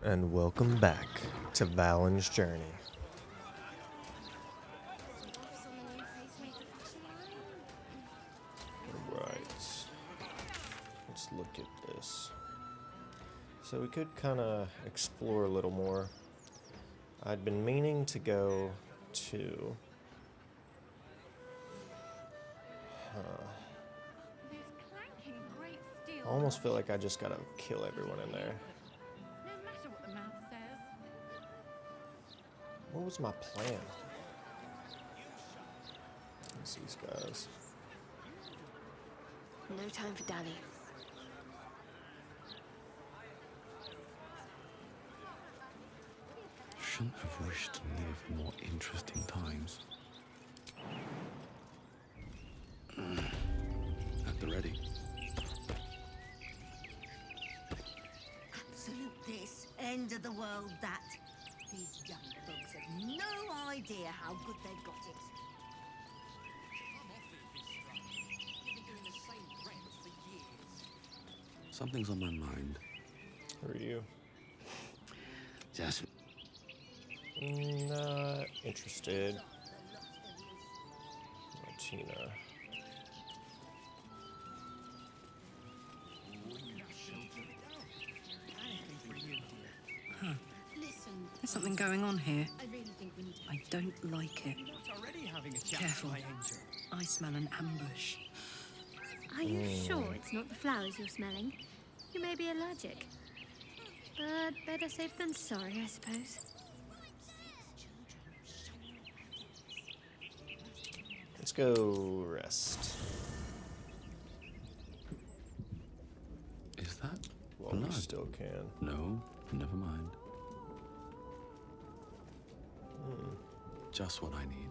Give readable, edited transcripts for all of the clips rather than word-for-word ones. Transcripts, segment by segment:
And welcome back to Valen's journey. Right. Let's look at this. So we could kind of explore a little more. I'd been meaning to go to... I almost feel like I just gotta kill everyone in there. What was my plan? What's these guys? No time for dally. Shouldn't have wished to live in more interesting times. At the ready. Absolute this, end of the world that. These young bugs have no idea how good they've got it. Something's on my mind. Who are you? Just Not interested. Martina. There's something going on here. I really think we need to... I don't like it. Careful. I smell an ambush. Are you sure it's not the flowers you're smelling? You may be allergic. But better safe than sorry, I suppose. Let's go rest. is that Well, we blood? still can. No, never mind. Just what I need.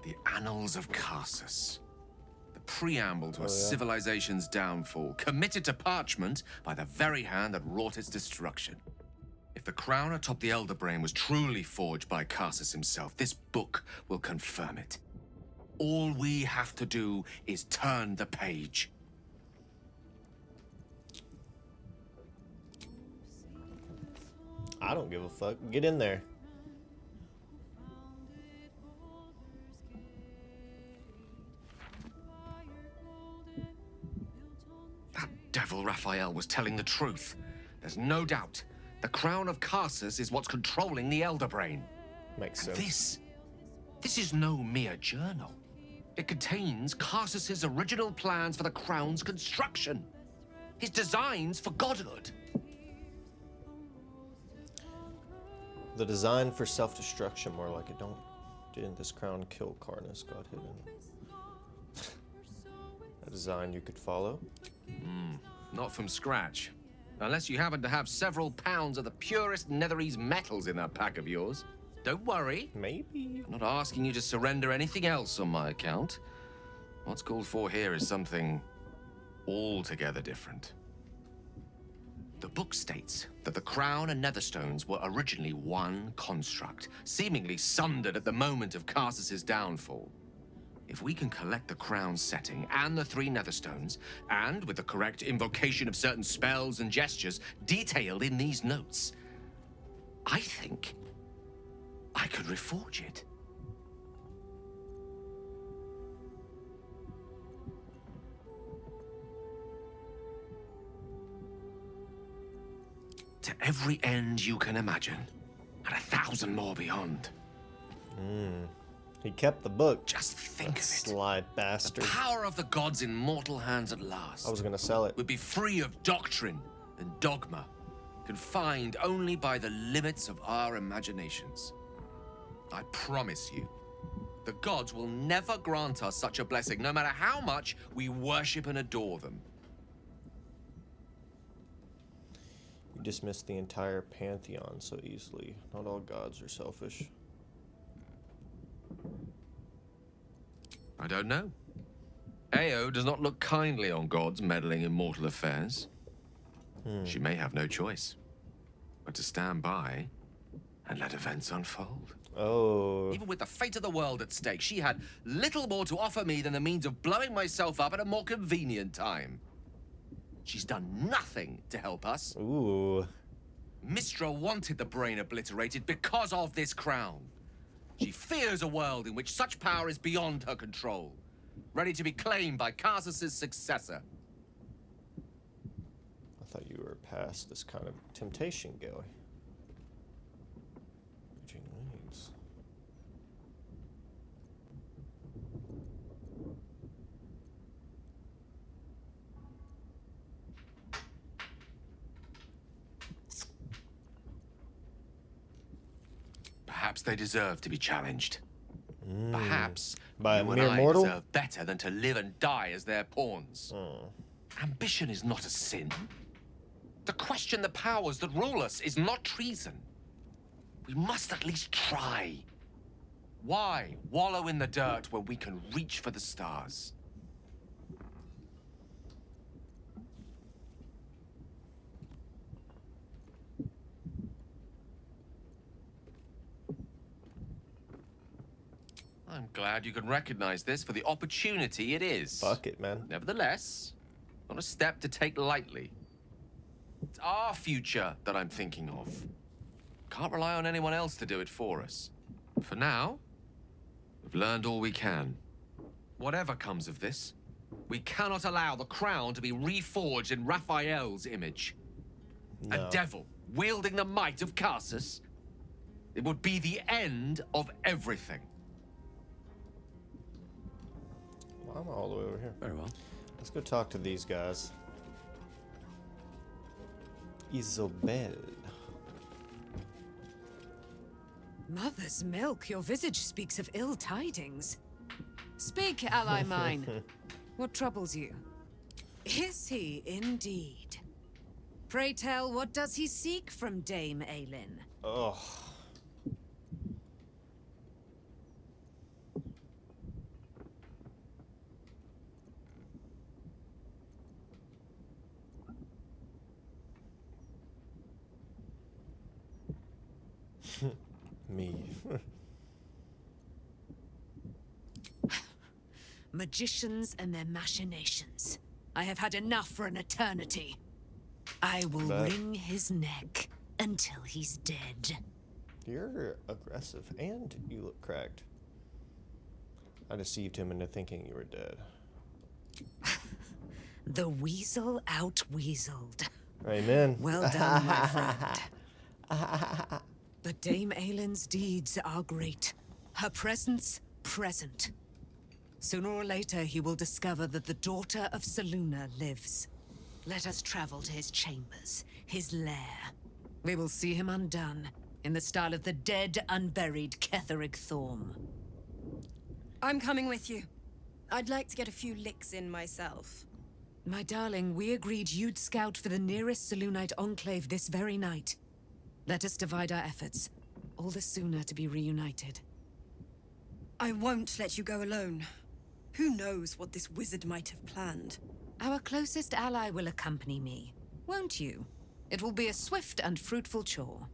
The Annals of Karsus. The preamble to Oh, a yeah. civilization's downfall, committed to parchment by the very hand that wrought its destruction. If the crown atop the Elder Brain was truly forged by Karsus himself, this book will confirm it. All we have to do is turn the page. I don't give a fuck. Get in there. That devil Raphael was telling the truth. There's no doubt. The crown of Karsus is what's controlling the Elder Brain. Makes And sense. this is no mere journal. It contains Karsus's original plans for the crown's construction. His designs for godhood. The design for self-destruction, more like it. Didn't this crown kill Karnus, God hidden? A design you could follow? Not from scratch. Unless you happen to have several pounds of the purest Netherese metals in that pack of yours. Don't worry. Maybe. I'm not asking you to surrender anything else on my account. What's called for here is something altogether different. The book states that the crown and netherstones were originally one construct, seemingly sundered at the moment of Karsus's downfall. If we can collect the crown's setting and the three netherstones, and with the correct invocation of certain spells and gestures detailed in these notes, I think I could reforge it. To every end you can imagine, and 1,000 more beyond. He kept the book. Just think of it. Sly bastard. Power of the gods in mortal hands at last. I was gonna sell it. Would be free of doctrine and dogma, confined only by the limits of our imaginations. I promise you, the gods will never grant us such a blessing, no matter how much we worship and adore them. You dismiss the entire pantheon so easily. Not all gods are selfish. I don't know. Ao does not look kindly on gods meddling in mortal affairs. She may have no choice but to stand by and let events unfold. Oh. Even with the fate of the world at stake, she had little more to offer me than the means of blowing myself up at a more convenient time. She's done nothing to help us. Ooh. Mistra wanted the brain obliterated because of this crown. She fears a world in which such power is beyond her control, ready to be claimed by Karsus's successor. I thought you were past this kind of temptation, Gilly. Reaching leads. Perhaps they deserve to be challenged. Perhaps By a you mere and I mortal? deserve better than to live and die as their pawns. Ambition is not a sin. To question the powers that rule us is not treason. We must at least try. Why wallow in the dirt when we can reach for the stars? I'm glad you can recognize this for the opportunity it is. Fuck it, man. Nevertheless, not a step to take lightly. It's our future that I'm thinking of. Can't rely on anyone else to do it for us. For now, we've learned all we can. Whatever comes of this, we cannot allow the crown to be reforged in Raphael's image. No. A devil wielding the might of Karsus. It would be the end of everything. Well, I'm all the way over here. Very well. Let's go talk to these guys. Isobel. Mother's milk, your visage speaks of ill tidings. Speak, ally mine. What troubles you? Is he indeed? Pray tell, what does he seek from Dame Aelin? Oh. Me. Magicians and their machinations. I have had enough for an eternity. I will That- wring his neck until he's dead. You're aggressive and you look cracked. I deceived him into thinking you were dead. The weasel out-weaseled. Amen. Well done, my friend. But Dame Aelin's deeds are great. Her presence, present. Sooner or later, he will discover that the daughter of Selûne lives. Let us travel to his chambers, his lair. We will see him undone, in the style of the dead, unburied Ketheric Thorm. I'm coming with you. I'd like to get a few licks in myself. My darling, we agreed you'd scout for the nearest Selûnite enclave this very night. Let us divide our efforts, all the sooner to be reunited. I won't let you go alone. Who knows what this wizard might have planned? Our closest ally will accompany me, won't you? It will be a swift and fruitful chore.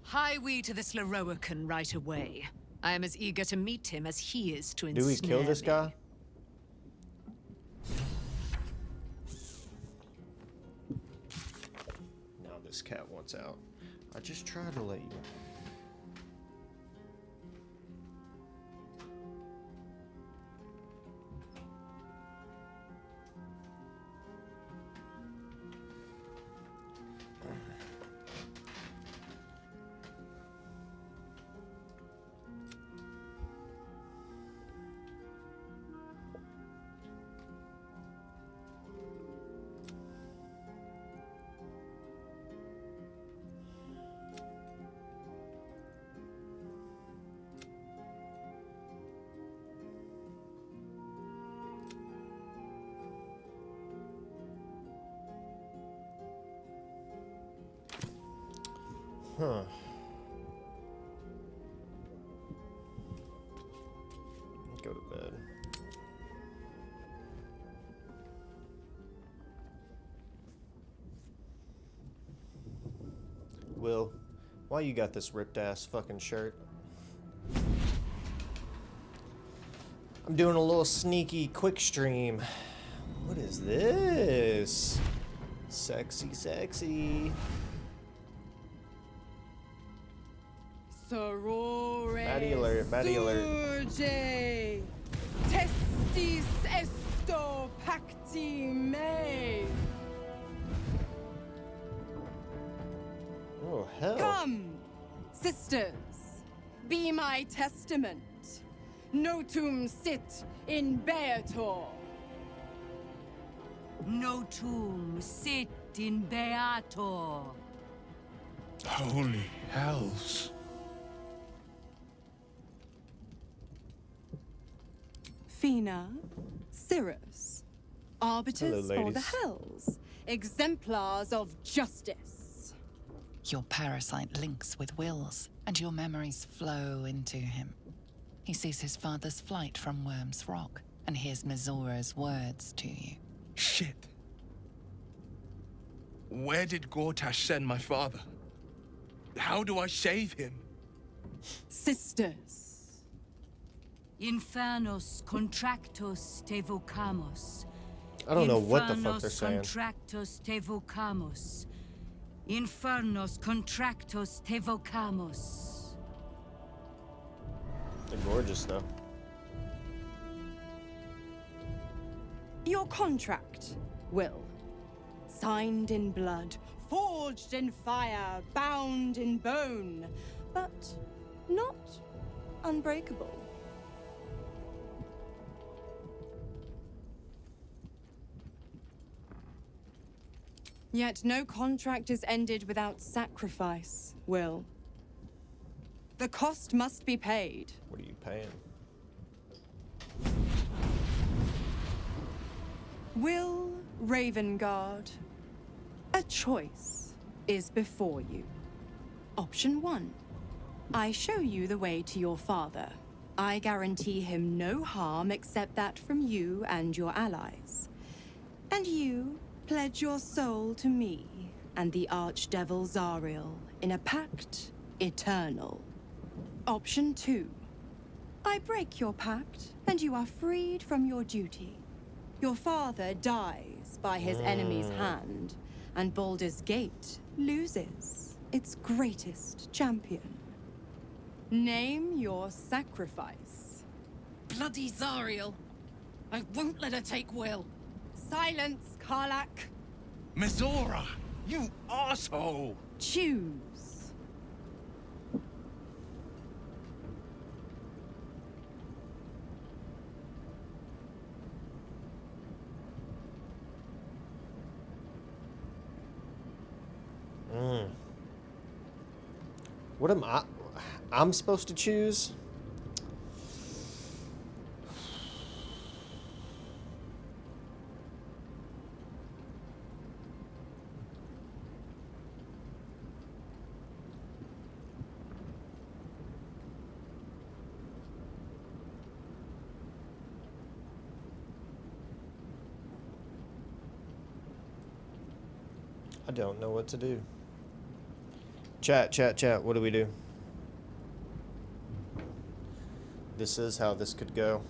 Hie we to this Leroican right away. I am as eager to meet him as he is to ensnare Do we kill this me. guy? Now this cat wants out. I just tried to let you. Huh. Go to bed. Will, why you got this ripped ass fucking shirt? I'm doing a little sneaky quick stream What is this? Sexy, sexy. Sorore Baddie alert, baddie alert. surge, testis esto pacti me. Oh, hell. Come, sisters, be my testament. Notum sit in Beator. Notum sit in Beator. Holy hells. Fina, Cirrus, arbiters Hello, for the ladies. hells, exemplars of justice. Your parasite links with Will's, and your memories flow into him. He sees his father's flight from Worm's Rock, and hears Mizora's words to you. Shit. Where did Gortash send my father? How do I save him? Sisters, Infernos contractos te vocamos. I don't know what the fuck they're Infernos saying. contractos te vocamos. Infernos contractos te vocamos. They're gorgeous, though. your contract, Will. Signed in blood, forged in fire, bound in bone, but not unbreakable. Yet no contract is ended without sacrifice, Will. The cost must be paid. What are you paying? Will Ravengard, a choice is before you. Option 1. I show you the way to your father. I guarantee him no harm except that from you and your allies. And you pledge your soul to me and the Archdevil Zariel in a pact eternal. Option 2. I break your pact, and you are freed from your duty. Your father dies by his enemy's hand, and Baldur's Gate loses its greatest champion. Name your sacrifice. Bloody Zariel! I won't let her take Will. Silence, Karlak. Mizora! You asshole! Choose. What am I'm supposed to choose? I don't know what to do. Chat. What do we do? This is how this could go.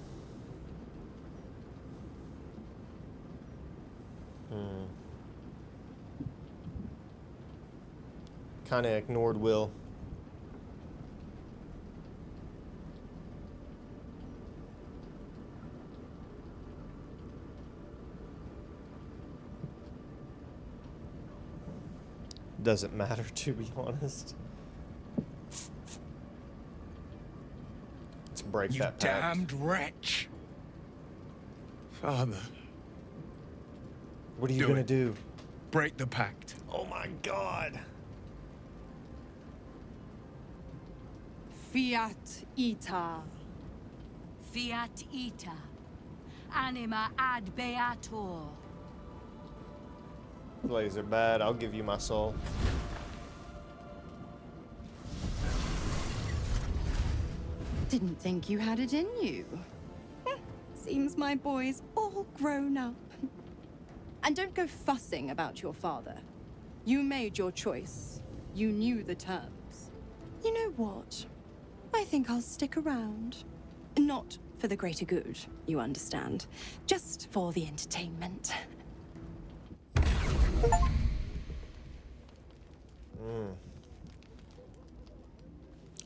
Kind of ignored Will. Doesn't matter, to be honest. Let's break You that pact. damned wretch! Father, What are you Do gonna it. do? break the pact. Oh my god. Fiat ita. Fiat ita. Anima ad beator. Plays are bad. I'll give you my soul. Didn't think you had it in you. Seems my boy's all grown up. And don't go fussing about your father. You made your choice. You knew the terms. You know what? I think I'll stick around. Not for the greater good, you understand. Just for the entertainment.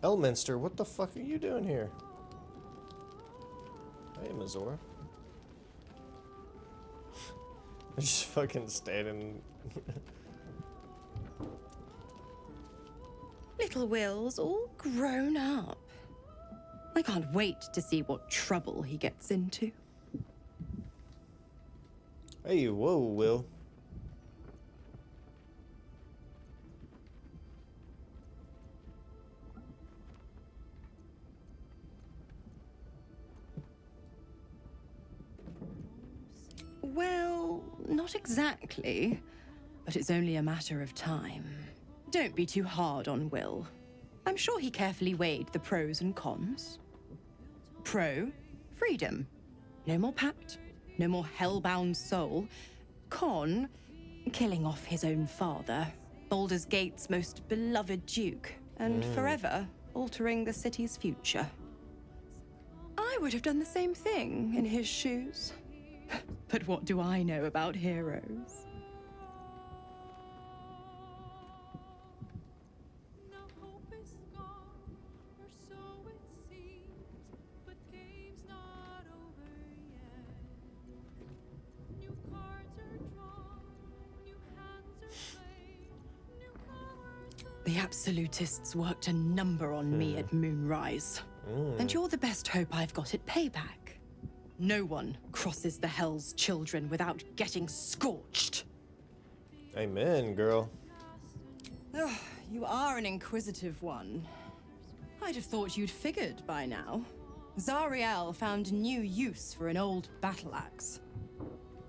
Elminster, what the fuck are you doing here? Hey, Mazora. Just fucking standing. Little Will's all grown up. I can't wait to see what trouble he gets into. Hey, whoa, Will. Well, not exactly, but it's only a matter of time. Don't be too hard on Will. I'm sure he carefully weighed the pros and cons. Pro, freedom. No more pact, no more hellbound soul. Con, killing off his own father, Baldur's Gate's most beloved duke, and forever altering the city's future. I would have done the same thing in his shoes. But what do I know about heroes? The absolutists worked a number on me at Moonrise. And you're the best hope I've got at payback. No one crosses the Hell's Children without getting scorched. Amen, girl. Ugh, you are an inquisitive one. I'd have thought you'd figured by now. Zariel found new use for an old battle axe.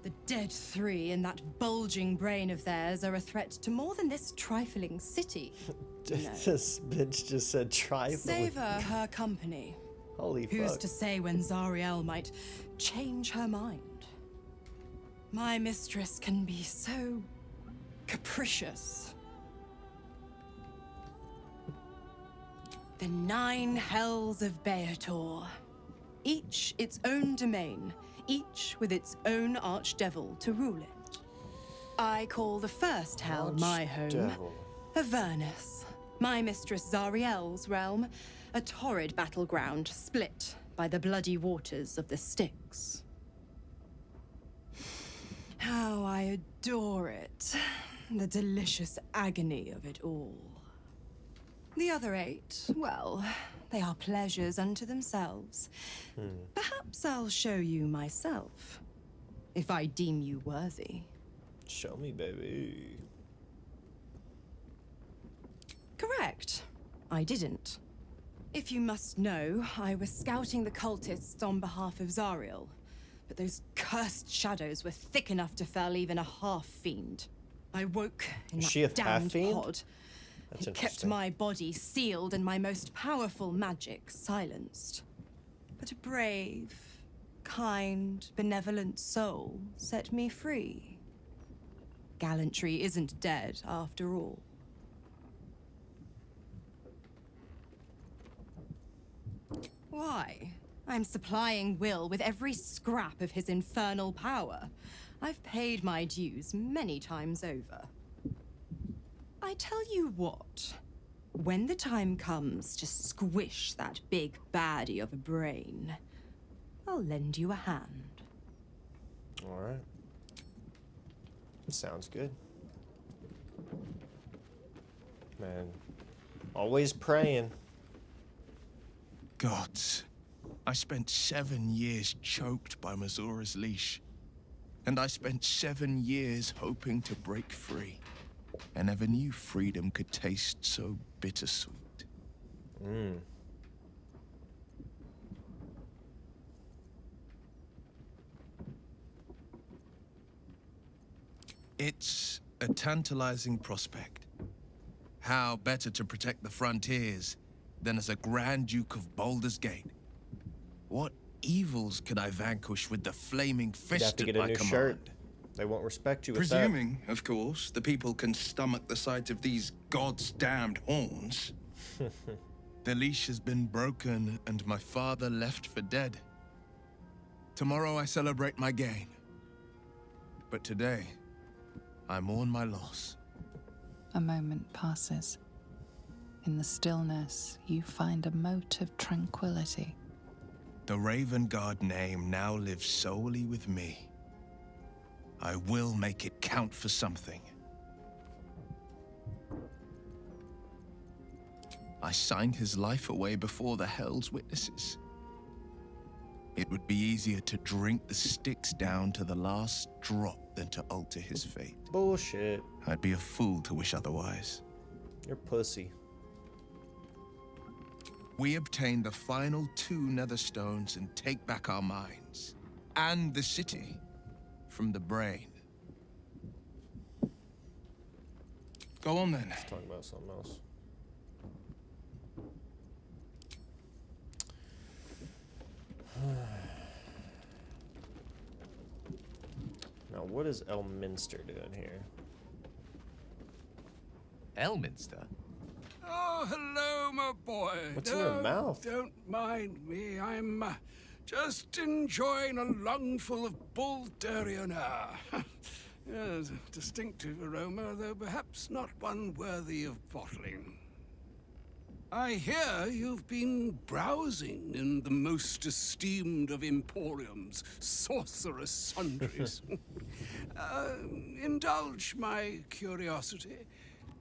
The dead three in that bulging brain of theirs are a threat to more than this trifling city. This bitch just said trifling. Savor her company. Holy fuck. Who's to say when Zariel might change her mind? My mistress can be so capricious. The 9 hells of Beator. Each its own domain, each with its own archdevil to rule it. I call the first hell my home, Archdevil. Avernus. My mistress Zariel's realm, a torrid battleground split by the bloody waters of the Styx. How I adore it. The delicious agony of it all. The other 8, well, they are pleasures unto themselves. Perhaps I'll show you myself, if I deem you worthy. Show me, baby. Correct. I didn't. If you must know, I was scouting the cultists on behalf of Zariel, but those cursed shadows were thick enough to fell even a half-fiend. I woke in Is she a that damned half-fiend? pod. That's It kept interesting. my body sealed and my most powerful magic silenced. But a brave, kind, benevolent soul set me free. Gallantry isn't dead after all. Why? I'm supplying Will with every scrap of his infernal power. I've paid my dues many times over. I tell you what, when the time comes to squish that big baddie of a brain, I'll lend you a hand. Alright. Sounds good. Man. Always praying. Gods, I spent 7 years choked by Mazora's leash. And I spent 7 years hoping to break free. I never knew freedom could taste so bittersweet. It's a tantalizing prospect. How better to protect the frontiers than as a Grand Duke of Baldur's Gate? What evils could I vanquish with the flaming You'd have fist to get at a my new command? shirt. They won't respect you with Presuming, of course, the people can stomach the sight of these God's damned horns. The leash has been broken and my father left for dead. Tomorrow I celebrate my gain. But today, I mourn my loss. A moment passes. In the stillness, you find a mote of tranquility. The Raven Guard name now lives solely with me. I will make it count for something. I signed his life away before the Hell's Witnesses. It would be easier to drink the Styx down to the last drop than to alter his fate. Bullshit. I'd be a fool to wish otherwise. You're pussy. We obtain the final 2 Netherstones and take back our minds. And the city. From the brain. Go on then. Let's talk about something else. Now, what is Elminster doing here? Elminster? Oh, hello, my boy. What's in your mouth? Don't mind me. I'm just enjoying a lungful of Baldurian air. Yes, a distinctive aroma, though perhaps not one worthy of bottling. I hear you've been browsing in the most esteemed of emporiums, sorcerous sundries. Indulge my curiosity.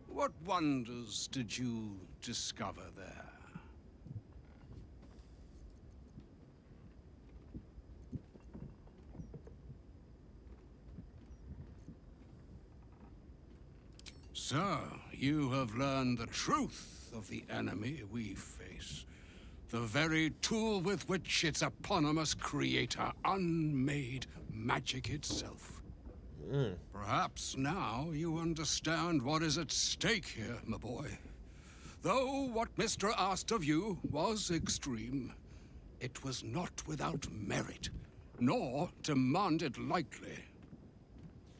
What wonders did you discover there? So, you have learned the truth of the enemy we face. The very tool with which its eponymous creator unmade magic itself. Perhaps now you understand what is at stake here, my boy. Though what Mr. asked of you was extreme, it was not without merit, nor demanded lightly.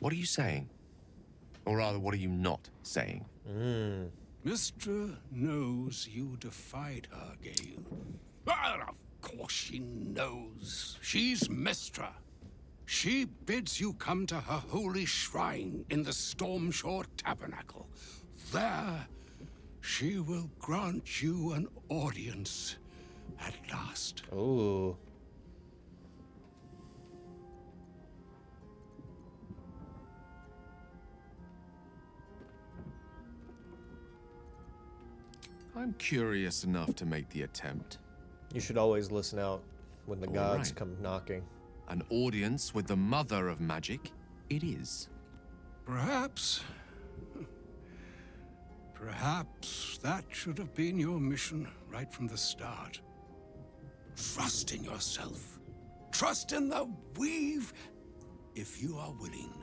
What are you saying? Or rather, what are you not saying? Mr. knows you defied her, Gale. Well, of course she knows. She's Mistra. She bids you come to her holy shrine in the Stormshore Tabernacle. There, she will grant you an audience at last. Oh. I'm curious enough to make the attempt. You should always listen out when the All gods right. come knocking. An audience with the mother of magic, it is. Perhaps. Perhaps that should have been your mission right from the start. Trust in yourself. Trust in the weave. If you are willing,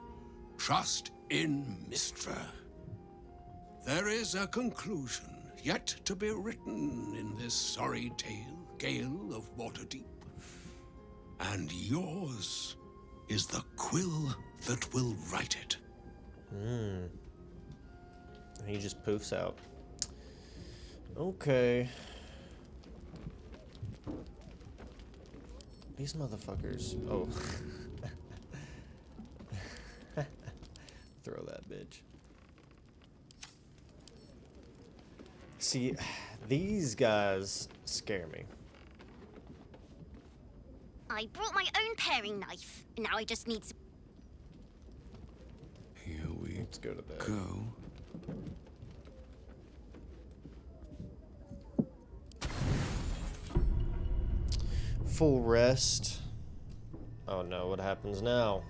trust in Mistra. There is a conclusion yet to be written in this sorry tale, Gale of Waterdeep. And yours is the quill that will write it. And he just poofs out. Okay. These motherfuckers. Oh. Throw that bitch. See, these guys scare me. I brought my own paring knife. Now I just need some... Here we Let's go to bed. go. Full rest. Oh no, what happens now?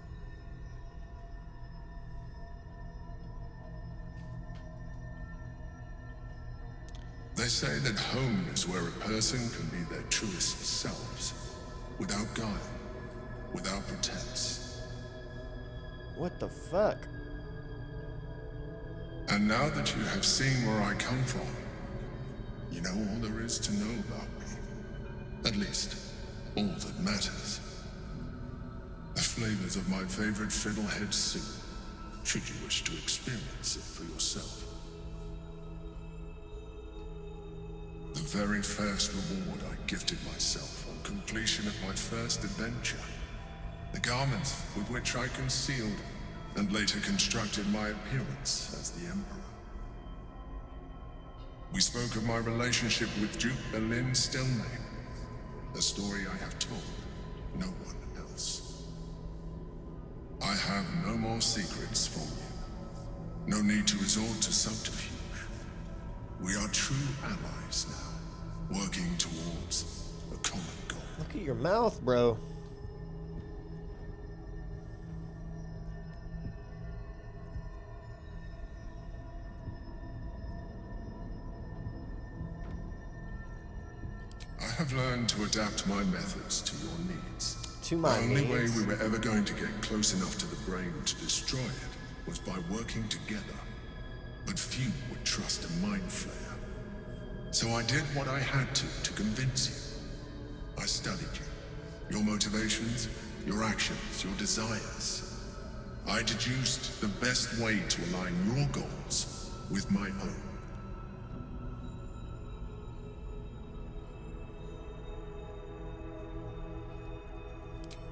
They say that home is where a person can be their truest selves, without guile, without pretense. What the fuck? And now that you have seen where I come from, you know all there is to know about me. At least, all that matters. The flavors of my favorite fiddlehead soup, should you wish to experience it for yourself. The very first reward I gifted myself on completion of my first adventure The garments with which I concealed and later constructed my appearance as the Emperor. We spoke of my relationship with Duke Balin Stelmane, a story I have told no one else. I have no more secrets from you. No need to resort to subterfuge. We are true allies now, working towards a common goal. Look at your mouth, bro. I have learned to adapt my methods to your needs. To my The only way needs. we were ever going to get close enough to the brain to destroy it was by working together. But few would trust a mind flayer. So I did what I had to convince you. I studied you. Your motivations, your actions, your desires. I deduced the best way to align your goals with my own.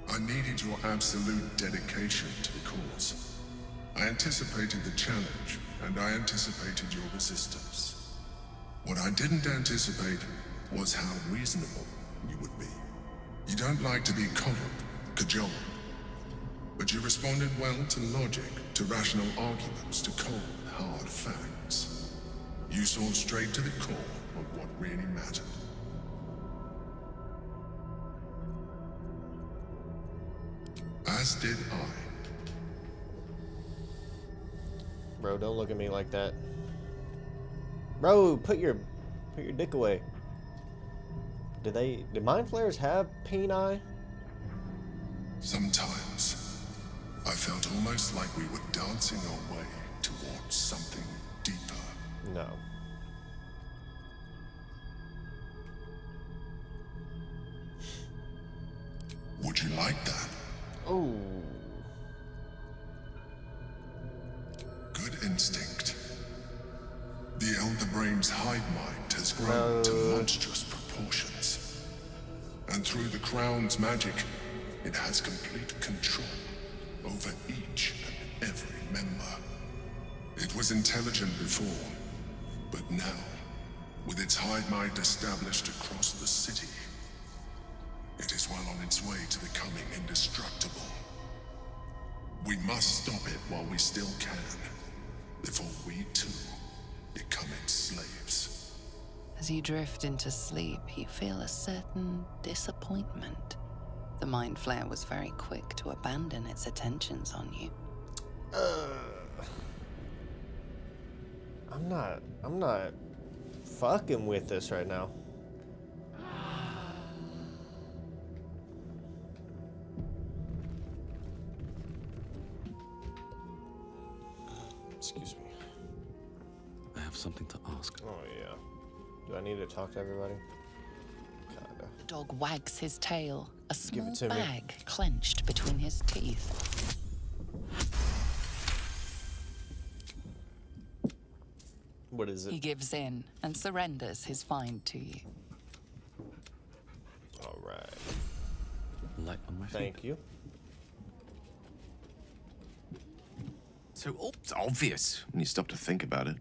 I needed your absolute dedication to the cause. I anticipated the challenge, and I anticipated your resistance. What I didn't anticipate was how reasonable you would be. You don't like to be coddled, cajoled, but you responded well to logic, to rational arguments, to cold, hard facts. You saw straight to the core of what really mattered. As did I. Bro, don't look at me like that. Bro, put your dick away. Did mind flayers have peni? Sometimes, I felt almost like we were dancing our way towards something deeper. No. Would you like that? Oh. Good instinct. The Elder Brain's hive mind has grown to monstrous proportions. And through the Crown's magic, it has complete control over each and every member. It was intelligent before, but now, with its hive mind established across the city, it is well on its way to becoming indestructible. We must stop it while we still can, before we too become its slaves. As you drift into sleep, you feel a certain disappointment. The Mind Flayer was very quick to abandon its attentions on you. I'm not fucking with this right now. Excuse me. I have something to ask. Oh, yeah. Do I need to talk to everybody? Kinda. The dog wags his tail, a Give it small to me. bag clenched between his teeth. What is it? He gives in and surrenders his find to you. All right. Light on my feet. Thank you. So it's obvious when you stop to think about it.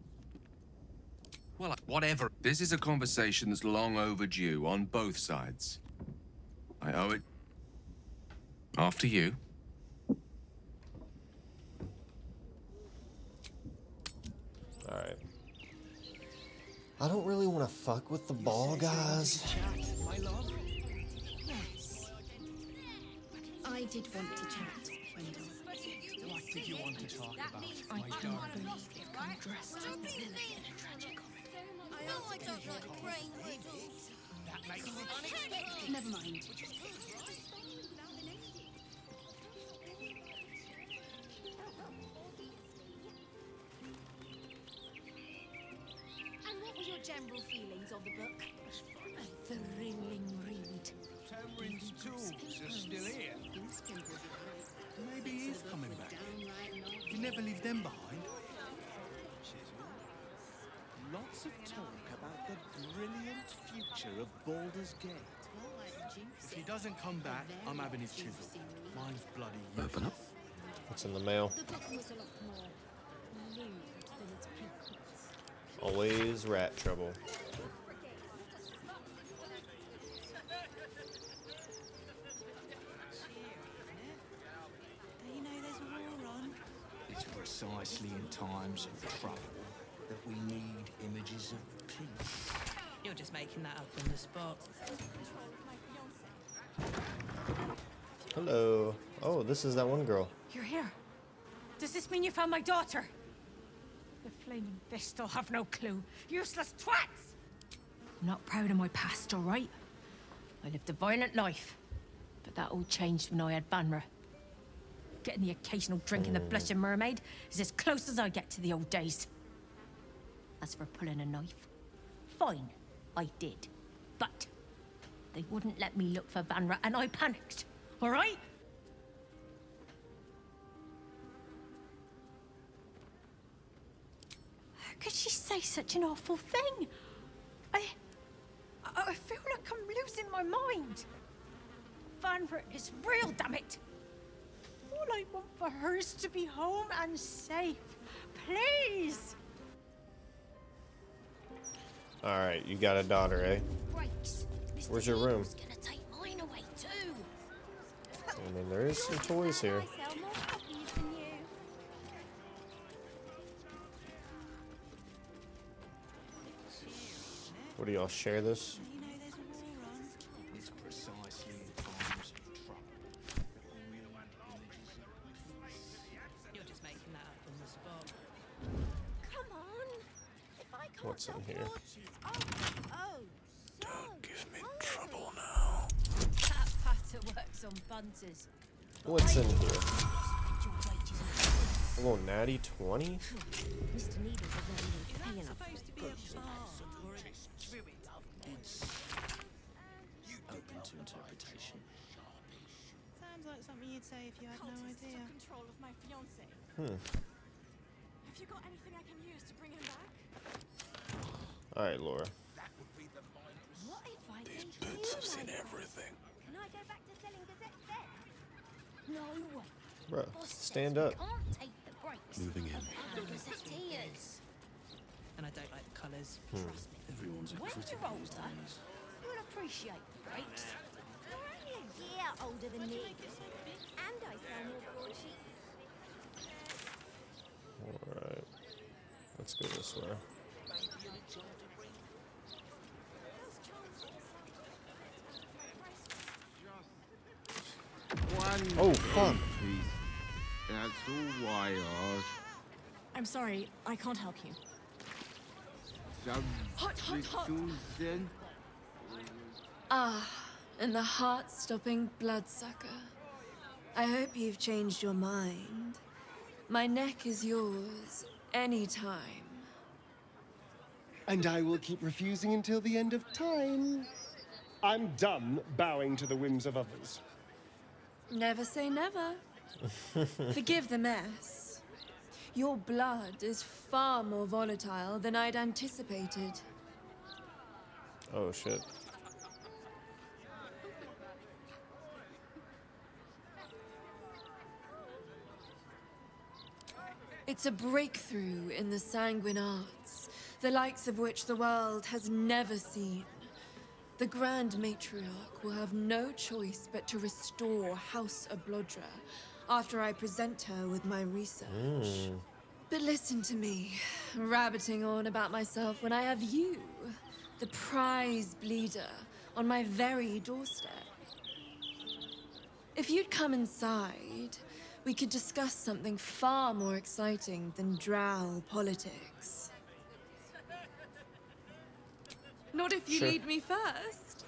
Well, whatever. This is a conversation that's long overdue on both sides. I owe it. After you. All right. I don't really want to fuck with the ball guys. Yes. I did want to chat, Wendell. What did you want to talk about, I my cannot darling? believe you've come dressed as a villain in a tragic comedy. I don't like brain riddles. That makes it unexpected. Never mind. And what were your general feelings of the book? A thrilling read. Tamrin's tools are still here. Maybe he's coming back. You never leave them behind. Lots of talk about the brilliant future of Baldur's Gate. If he doesn't come back, I'm having his chisel. Mine's bloody useless. Open up. What's in the mail? The book was a lot more lewd than its prequels. Always rat trouble. Do you know there's a war on? It's precisely in times of trouble that we need images of peace. You're just making that up on the spot. Hello. Oh, this is that one girl. You're here. Does this mean you found my daughter? The flaming Vestal have no clue. Useless twats! I'm not proud of my past, all right? I lived a violent life, but that all changed when I had Banra. Getting the occasional drink in the Blushing Mermaid is as close as I get to the old days. As for pulling a knife, fine, I did. But they wouldn't let me look for Banra, and I panicked, all right? How could she say such an awful thing? I feel like I'm losing my mind. Banra is real, damn it. All I want for her is to be home and safe. Please! Alright, you got a daughter, eh? Brakes. Mr. Where's your room? Eagle's gonna take mine away too. I mean, there is some toys here. I sell more copies than you. What do y'all share this? It's precisely in times of trouble. You're just making that up on the spot. Come on. If I can't What's in sell here? porches, Don't give me trouble now. That patter works on bunters. What's in here? A little natty 20? Mr. Needles is only paying up. Supposed to be a bard or a druid. It's open to interpretation. Sounds like something you'd say if you had no idea. Control of my fiance. Have you got anything I can use to bring him back? Alright, Laura. what if I These take boots you have seen like everything. Can I go back to selling gazettes then? No way. Bruh, Boss stand says up. we can't take the breaks Moving in. of our gazetteers. And I don't like the colours. Trust me. Everyone's a When critic you're these older, days. you'll appreciate the breaks. You're only a year older than me. And I sell more broadsheets. Alright. Let's go this way. Oh, fuck. That's all I ask. I'm sorry, I can't help you. Hot, hot, hot. Then? Ah, and the heart-stopping bloodsucker. I hope you've changed your mind. My neck is yours, anytime. And I will keep refusing until the end of time. I'm done bowing to the whims of others. Never say never. Forgive the mess. Your blood is far more volatile than I'd anticipated. Oh, shit. It's a breakthrough in the sanguine arts, the likes of which the world has never seen. The Grand Matriarch will have no choice but to restore House Ablodra after I present her with my research. But listen to me, rabbiting on about myself when I have you, the prize bleeder, on my very doorstep. If you'd come inside, we could discuss something far more exciting than drow politics. Not if you Sure. lead me first.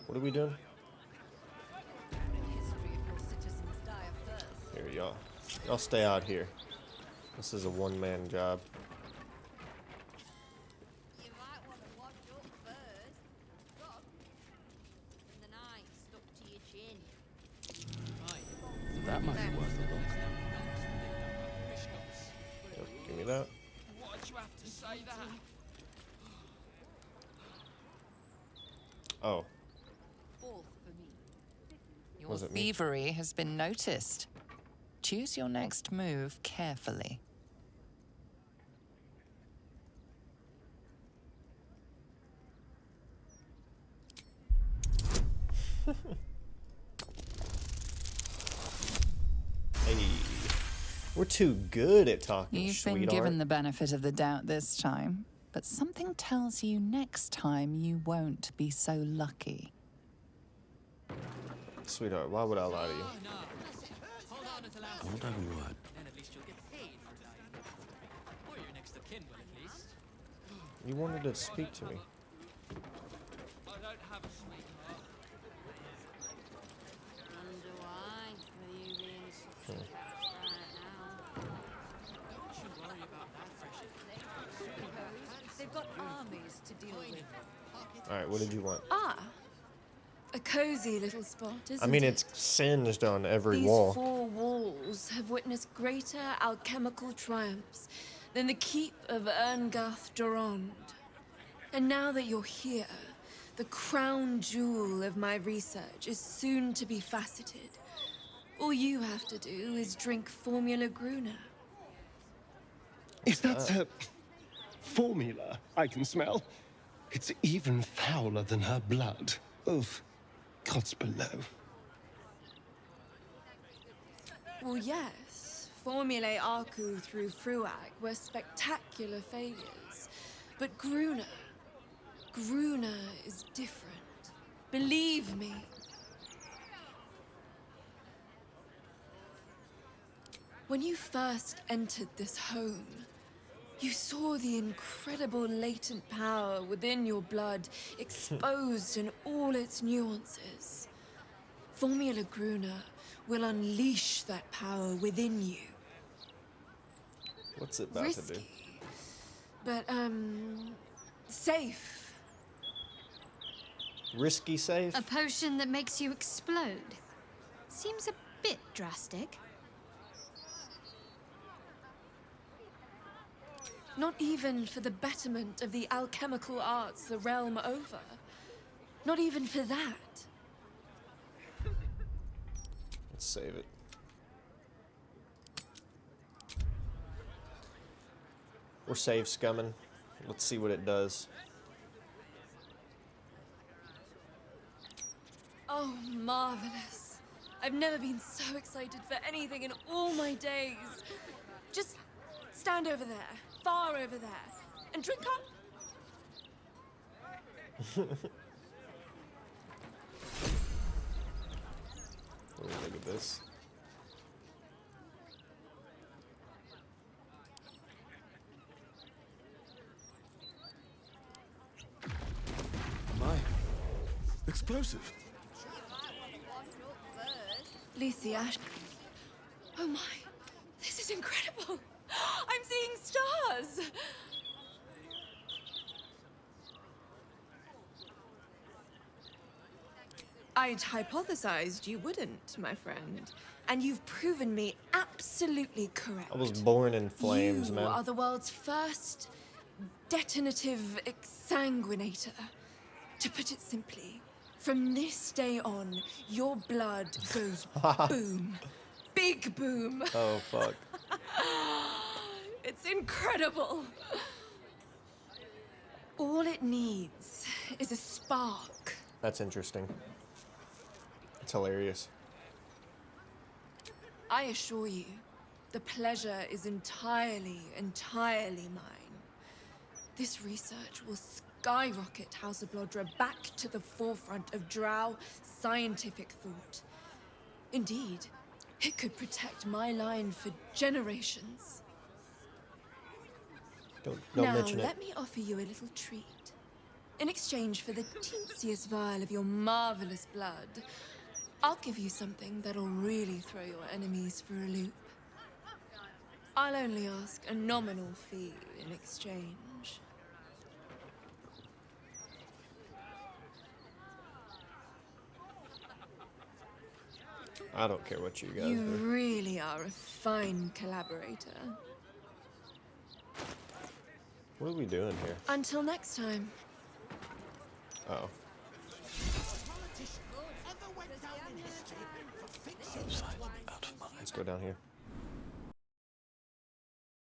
What are we doing? Here, y'all. Y'all stay out here. This is a one-man job. You might want to wash up first. Rob, and the knife stuck to your chin. That might be worth a look. Yep, give me that. Why'd you have to say that? Oh. Your thievery has been noticed. Choose your next move carefully. Hey, we're too good at talking, You've been sweetheart. given the benefit of the doubt this time, but something tells you next time you won't be so lucky. Sweetheart, why would I lie to you? I won't have a word. You wanted to speak to me. They've got armies to deal with. Alright, what did you want? Ah, a cozy little spot, isn't I mean, it? it's singed on every These wall. four walls have witnessed greater alchemical triumphs than the keep of Erngath Durand. And now that you're here, the crown jewel of my research is soon to be faceted. All you have to do is drink Formula Gruner. Is that a formula I can smell? It's even fouler than her blood. Oof. Gods below. Well, yes. Formulae Arcu through Fruag were spectacular failures. But Gruner is different. Believe me. When you first entered this home, you saw the incredible latent power within your blood exposed in all its nuances. Formula Gruner will unleash that power within you. What's it about to do? But, safe. Risky safe? A potion that makes you explode. Seems a bit drastic. Not even for the betterment of the alchemical arts the realm over. Not even for that. Let's save it. We're save scumming. Let's see what it does. Oh, marvelous. I've never been so excited for anything in all my days. Just stand over there, far over there, and drink up. Oh, look at this. My explosive. Lysia. Oh my, this is incredible. I'm seeing stars. I'd hypothesized you wouldn't, my friend. And you've proven me absolutely correct. I was born in flames, you man. are the world's first detonative exsanguinator. To put it simply, from this day on, your blood goes boom. Big boom. Oh, fuck. It's incredible. All it needs is a spark. That's interesting. It's hilarious. I assure you, the pleasure is entirely mine. This research will skyrocket House of Blodra back to the forefront of Drow scientific thought. Indeed, it could protect my line for generations. Don't now, mention it. let me offer you a little treat. In exchange for the teensiest vial of your marvelous blood, I'll give you something that'll really throw your enemies for a loop. I'll only ask a nominal fee in exchange. I don't care what you guys You do. really are a fine collaborator. What are we doing here? Until next time. Oh. Politician ever went down in history Let's go down here.